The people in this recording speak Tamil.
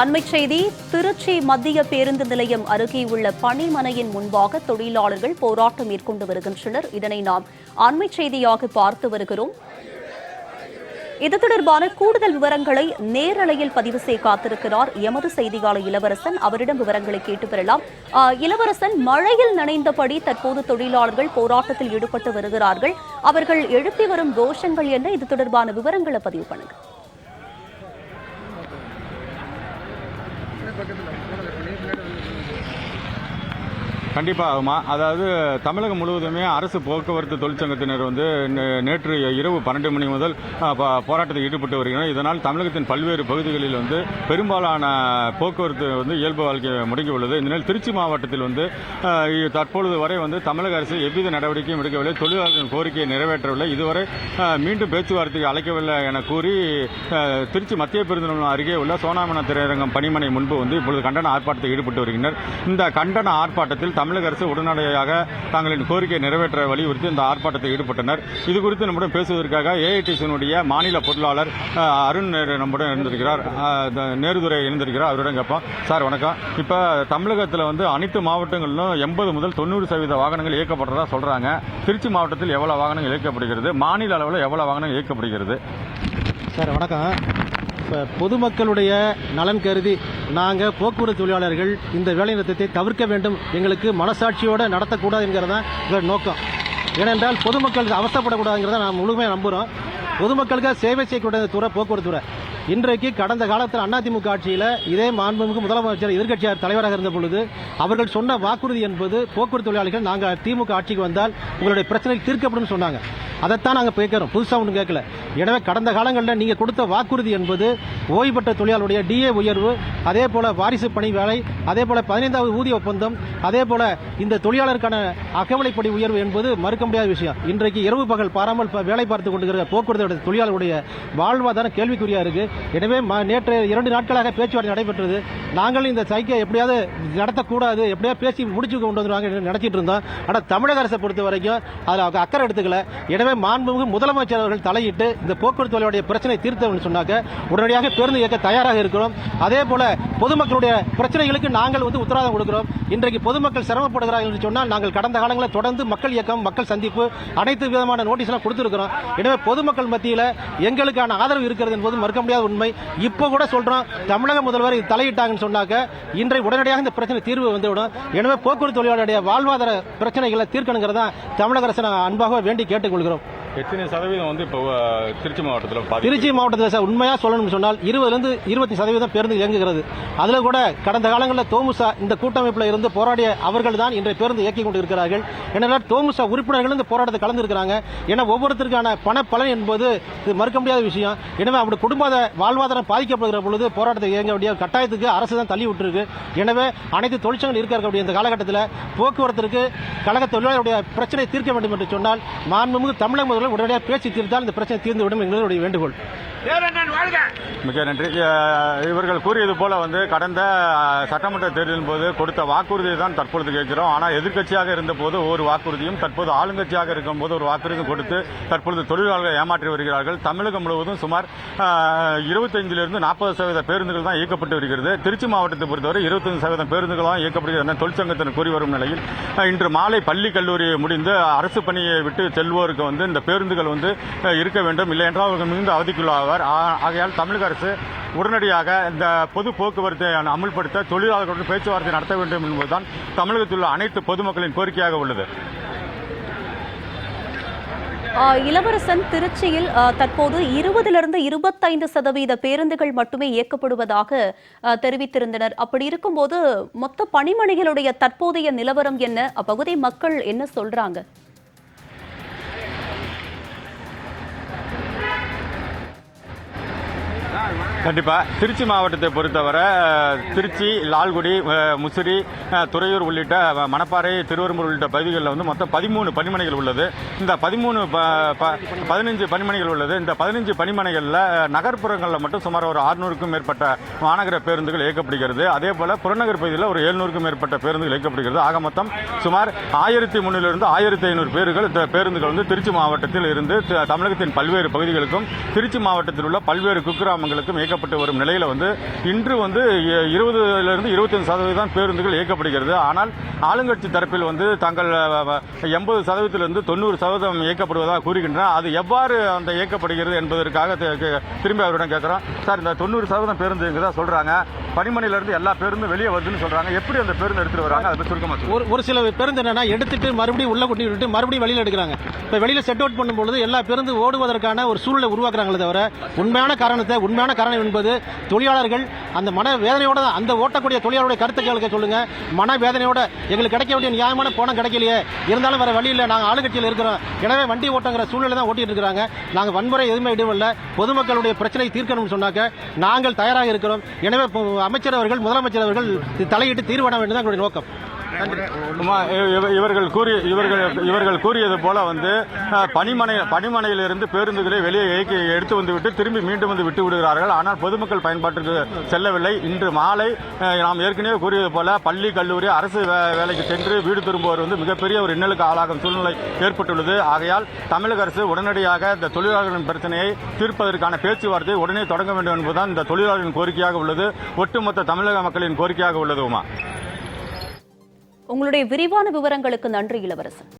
அண்மைச் செய்தி திருச்சி மத்திய பேருந்து நிலையம் அருகே உள்ள பணிமனையின் முன்பாக தொழிலாளர்கள் போராட்டம் மேற்கொண்டு வருகின்றனர். இதனை நாம் அண்மைச் செய்தியாக பார்த்து வருகிறோம். இது தொடர்பான கூடுதல் விவரங்களை நேரலையில் பதிவு செய்ய காத்திருக்கிறார் எமது செய்தியாளர் இளவரசன். அவரிடம் விவரங்களை கேட்டு பெறலாம். இளவரசன், மழையில் நனைந்தபடி தற்போது தொழிலாளர்கள் போராட்டத்தில் ஈடுபட்டு வருகிறார்கள். அவர்கள் எழுப்பி வரும் கோஷங்கள் என்ன? இது தொடர்பான விவரங்களை பதிவு பண்ணுங்க. கண்டிப்பாகுமா. அதாவது தமிழகம் முழுவதுமே அரசு போக்குவரத்து தொழிற்சங்கத்தினர் நேற்று இரவு 12 மணி முதல் போராட்டத்தில் ஈடுபட்டு வருகின்றனர். இதனால் தமிழகத்தின் பல்வேறு பகுதிகளில் பெரும்பாலான போக்குவரத்து இயல்பு வாழ்க்கை முடங்கியுள்ளது. இந்நிலையில் திருச்சி மாவட்டத்தில் தற்பொழுது வரை தமிழக அரசு எவ்வித நடவடிக்கையும் எடுக்கவில்லை. தொழிலாளர்களின் கோரிக்கையை நிறைவேற்றவில்லை. இதுவரை மீண்டும் பேச்சுவார்த்தைக்கு அழைக்கவில்லை என கூறி திருச்சி மத்திய பேருந்து நிலையம் அருகே உள்ள சோனாமன திரையரங்கம் பணிமனை முன்பு இப்பொழுது கண்டன ஆர்ப்பாட்டத்தில் ஈடுபட்டு வருகின்றனர். இந்த கண்டன ஆர்ப்பாட்டத்தில் தமிழக அரசு உடனடியாக தங்களின் கோரிக்கையை நிறைவேற்ற வலியுறுத்தி இந்த ஆர்ப்பாட்டத்தில் ஈடுபட்டனர். இதுகுறித்து நம்முடன் பேசுவதற்காக ஏஐடிசியினுடைய மாநில பொருளாளர் அருண் நம்முடன் இருந்திருக்கிறார், நேருதுரை இருந்திருக்கிறார். அவரிடம் கேட்போம். சார் வணக்கம். இப்போ தமிழகத்தில் அனைத்து மாவட்டங்களிலும் 80 முதல் 90% வாகனங்கள் இயக்கப்படுறதா சொல்றாங்க. திருச்சி மாவட்டத்தில் எவ்வளவு வாகனங்கள் இயக்கப்படுகிறது? மாநில அளவில் எவ்வளவு வாகனங்கள் இயக்கப்படுகிறது? சார் வணக்கம். இப்போ பொதுமக்களுடைய நலன் கருதி நாங்கள் போக்குவரத்து தொழிலாளர்கள் இந்த வேலைநிறுத்தத்தை தவிர்க்க வேண்டும், எங்களுக்கு மனசாட்சியோடு நடத்தக்கூடாது என்கிறதான் எங்கள் நோக்கம். ஏனென்றால் பொதுமக்களுக்கு அவசரப்படக்கூடாதுங்கிறத நாம் முழுமையாக நம்புகிறோம். பொதுமக்களுக்கு சேவை செய்யக்கூடிய துறை போக்குவரத்து துறை. இன்றைக்கு கடந்த காலத்தில் அதிமுக ஆட்சியில் இதே மாண்புமிகு முதலமைச்சர் எதிர்க்கட்சியார் தலைவராக இருந்த பொழுது அவர்கள் சொன்ன வாக்குறுதி என்பது போக்குவரத்து தொழிலாளர்கள் நாங்கள் திமுக ஆட்சிக்கு வந்தால் உங்களுடைய பிரச்சனை தீர்க்கப்படும் சொன்னாங்க. அதைத்தான் நாங்கள் கேட்கிறோம், புதுசாக ஒன்றும் கேட்கல. எனவே கடந்த காலங்களில் நீங்கள் கொடுத்த வாக்குறுதி என்பது ஓய்வு பெற்ற தொழிலாளருடைய டிஏ உயர்வு, அதே போல வாரிசு பணி வேலை, அதே போல 15வது ஊதிய ஒப்பந்தம், அதே போல இந்த தொழிலாளருக்கான அகவலைப்படி உயர்வு என்பது மறுக்க முடியாத விஷயம். இன்றைக்கு இரவு பகல் பாராமல் வேலை பார்த்து கொண்டிருக்கிற போக்குவரத்து தொழிலாளருடைய வாழ்வாதாரம் கேள்விக்குறியா இருக்கு. எனவே நேற்று 2 நாட்களாக பேச்சுவார்த்தை நடைபெற்றது. நாங்கள் இந்த சைக்கை எப்படியாவது நடத்தக்கூடாது, எப்படியாவது பேசி முடிச்சு கொண்டு வந்துருவாங்க நினைச்சிட்டு இருந்தோம். ஆனால் தமிழக அரசை பொறுத்த வரைக்கும் அதில் அக்கறை எடுத்துக்கல. எனவே மாண்புமிகு முதலமைச்சர் அவர்கள் தலையிட்டு இந்த போக்குவரத்து தொழிலாளருடைய பிரச்சனை தீர்த்தவன்னு சொன்னாக்க உடனடியாக பேருந்து இயக்க தயாராக இருக்கிறோம். அதே போல பொதுமக்களுடைய பிரச்சனைகளுக்கு நாங்கள் உத்தரவாதம் கொடுக்கிறோம். இன்றைக்கு பொதுமக்கள் சிரமப்படுகிறார்கள் என்று சொன்னால் நாங்கள் கடந்த காலங்களில் தொடர்ந்து மக்கள் இயக்கம், மக்கள் சந்திப்பு, அனைத்து விதமான நோட்டீஸ் எல்லாம் கொடுத்திருக்கிறோம். எனவே பொதுமக்கள் மத்தியில் எங்களுக்கான ஆதரவு இருக்கிறது என்பது மறுக்க முடியாத உண்மை. இப்போ கூட சொல்றோம், தமிழக முதல்வர் தலையிட்டாங்கன்னு சொன்னாக்க இன்றைக்கு உடனடியாக இந்த பிரச்சனை தீர்வு வந்துவிடும். எனவே போக்குவரத்து தொழிலாளருடைய வாழ்வாதார பிரச்சனைகளை தீர்க்கணுங்கிறதா தமிழக அரசு அன்பாக வேண்டி கேட்டுக்கொள்கிறோம். எத்தனை சதவீதம் இப்போ திருச்சி மாவட்டத்தில்? திருச்சி மாவட்டத்தில் சார் உண்மையாக சொல்லணும்னு சொன்னால் 20-20% பேருந்து இயங்குகிறது. அதில் கூட கடந்த காலங்களில் தோமுசா இந்த கூட்டமைப்பில் இருந்து போராடிய அவர்கள் தான் இன்றைய பேருந்து இயக்கிக் கொண்டிருக்கிறார்கள். ஏனென்றால் தோமுசா உறுப்பினர்கள் இந்த போராட்டத்தை கலந்துருக்கிறாங்க. ஏன்னா ஒவ்வொருத்தருக்கான பண பலன் என்பது இது மறுக்க முடியாத விஷயம். எனவே அவருடைய குடும்ப வாழ்வாதாரம் பாதிக்கப்படுகிற பொழுது போராட்டத்தை இயங்க வேண்டிய கட்டாயத்துக்கு அரசு தான் தள்ளி விட்டுருக்கு. எனவே அனைத்து தொழிற்சங்கங்கள் இருக்கக்கூடிய இந்த காலகட்டத்தில் போக்குவரத்திற்கு கழக தொழிலாளருடைய பிரச்சனை தீர்க்க வேண்டும் என்று சொன்னால் மாண்புமிகு தமிழக உடனடியாக பேச்சு தீர்த்தால் இந்த பிரச்சனை தீர்ந்துவிடும் எங்களுடைய வேண்டுகோள். மிக நன்றி. இவர்கள் கூறியது போல கடந்த சட்டமன்ற தேர்தலின் போது கொடுத்த வாக்குறுதியை தான் தற்பொழுது கேட்கிறோம். ஆனால் எதிர்க்கட்சியாக இருந்த போது ஒரு வாக்குறுதியும், தற்போது ஆளுங்கட்சியாக இருக்கும் போது ஒரு வாக்குறுதியும் கொடுத்து தற்பொழுது தொழிலாளர்களை ஏமாற்றி வருகிறார்கள். தமிழகம் முழுவதும் சுமார் 25% 40% பேருந்துகள் தான் இயக்கப்பட்டு வருகிறது. திருச்சி மாவட்டத்தை பொறுத்தவரை 25% பேருந்துகள் தான் இயக்கப்படுகிறது தொழிற்சங்கத்தினர் கூறி வரும் நிலையில் இன்று மாலை பள்ளி கல்லூரி முடிந்து அரசு பணியை விட்டு செல்வோருக்கு இந்த பேருந்துகள் இருக்க வேண்டும், இல்லை என்றால் அவர்கள் மிகுந்த அவதிக்குள்ளாவார். ஆகையால் தமிழக அரசு உடனடியாக இந்த பொது போக்குவரத்தை அமல்படுத்த தொழிலாளர்களுடன் பேச்சுவார்த்தை நடத்த வேண்டும் என்பதுதான் தமிழகத்தில் உள்ள அனைத்து பொதுமக்களின் கோரிக்கையாக உள்ளது. இளவரசன், திருச்சியில் தற்போது 20-25% பேருந்துகள் மட்டுமே இயக்கப்படுவதாக தெரிவித்திருந்தனர். அப்படி இருக்கும்போது மொத்த பணிமனைகளுடைய தற்போதைய நிலவரம் என்ன? அப்பகுதி மக்கள் என்ன சொல்றாங்க? கண்டிப்பா திருச்சி மாவட்டத்தை பொறுத்தவரை திருச்சி, லால்குடி, முசிறி, துறையூர் உள்ளிட்ட மணப்பாறை, திருவெரும்பூர் உள்ளிட்ட பகுதிகளில் மொத்தம் 13 பணிமனைகள் உள்ளது. இந்த 15 பணிமனைகள் உள்ளது. இந்த 15 பணிமனைகளில் நகர்ப்புறங்களில் மட்டும் சுமார் ஒரு 600க்கும் மேற்பட்ட மாநகர பேருந்துகள் இயக்கப்படுகிறது. அதே போல புறநகர் பகுதியில் ஒரு 700க்கும் மேற்பட்ட பேருந்துகள் இயக்கப்படுகிறது. ஆக மொத்தம் சுமார் 1300 1500 பேருந்துகள் திருச்சி மாவட்டத்தில் இருந்து தமிழகத்தின் பல்வேறு பகுதிகளுக்கும் திருச்சி மாவட்டத்தில் உள்ள பல்வேறு குக்கிராமங்களுக்கும் இயக்கப்பட்டு வரும் நிலையில் இன்று 20லிருந்து 25% தான் பேருந்துகள் இயக்கப்படுகிறது. ஆனால் ஆளுங்கட்சி தரப்பில் தாங்கள் 80%லிருந்து 90% இயக்கப்படுவதாக கூறுகின்றனர். அது எவ்வாறு அந்த இயக்கப்படுகிறது என்பதற்காக திரும்பி அவரிடம் கேட்கிறோம். சார், இந்த 90% பேருந்து இங்கே தான் சொல்றாங்க, பணிமனையிலிருந்து எல்லா பேருந்தும் வெளியே வருதுன்னு சொல்றாங்க. எப்படி அந்த பேருந்து எடுத்துட்டு வராங்க? அதை சுருக்கமா ஒரு சில பேருந்து என்னன்னா எடுத்துட்டு மறுபடியும் உள்ள கொண்டு விட்டு மறுபடியும் வெளியில எடுக்கிறாங்க. இப்ப வெளியில செட் அவுட் பண்ணும்போது எல்லா பேருந்து ஓடுவதற்கான ஒரு சூழ்நிலை உருவாக்குறாங்களே தவிர உண்மையான காரணம் என்பது தொழிலாளர்கள் அந்த மன வேதனையோட அந்த ஓட்டக்கூடிய தொழிலாளருடைய கருத்தை கேட்க சொல்லுங்க. மன வேதனையோட எங்களுக்கு கிடைக்க வேண்டிய நியாயமான பணம் கிடைக்கலையே, இருந்தாலும் வேற வழி இல்லை, நாங்கள் ஆளுங்கட்சியில் இருக்கிறோம், எனவே வண்டி ஓட்டங்கிற சூழ்நிலை தான் ஓட்டிட்டு இருக்காங்க. நாங்கள் வன்முறை எதுவுமே இடவில்லை. பொதுமக்களுடைய பிரச்சனை தீர்க்கணும்னு சொன்னாக்க நாங்கள் தயாராக இருக்கிறோம். எனவே அமைச்சர் அவர்கள், முதலமைச்சர் அவர்கள் தலையிட்டு தீர்வான வேண்டும் தான் எங்களுடைய நோக்கம். இவர்கள் கூறியது போல பணிமனையிலிருந்து பேருந்துகளை வெளியே எடுத்து வந்துவிட்டு திரும்பி மீண்டும் விட்டு விடுகிறார்கள். ஆனால் பொதுமக்கள் பயன்பாட்டிற்கு செல்லவில்லை. இன்று மாலை நாம் ஏற்கனவே கூறியது போல பள்ளி, கல்லூரி, அரசு வேலைக்கு சென்று வீடு திரும்புவோர் மிகப்பெரிய ஒரு இன்னலுக்கு ஆளாகும் சூழ்நிலை ஏற்பட்டுள்ளது. ஆகையால் தமிழக அரசு உடனடியாக இந்த தொழிலாளர்களின் பிரச்சனையை தீர்ப்பதற்கான பேச்சுவார்த்தையை உடனே தொடங்க வேண்டும் என்பதுதான் இந்த தொழிலாளர்களின் கோரிக்கையாக உள்ளது, ஒட்டுமொத்த தமிழக மக்களின் கோரிக்கையாக உள்ளது. உங்களுடைய விரிவான விவரங்களுக்கு நன்றி இளவரசன்.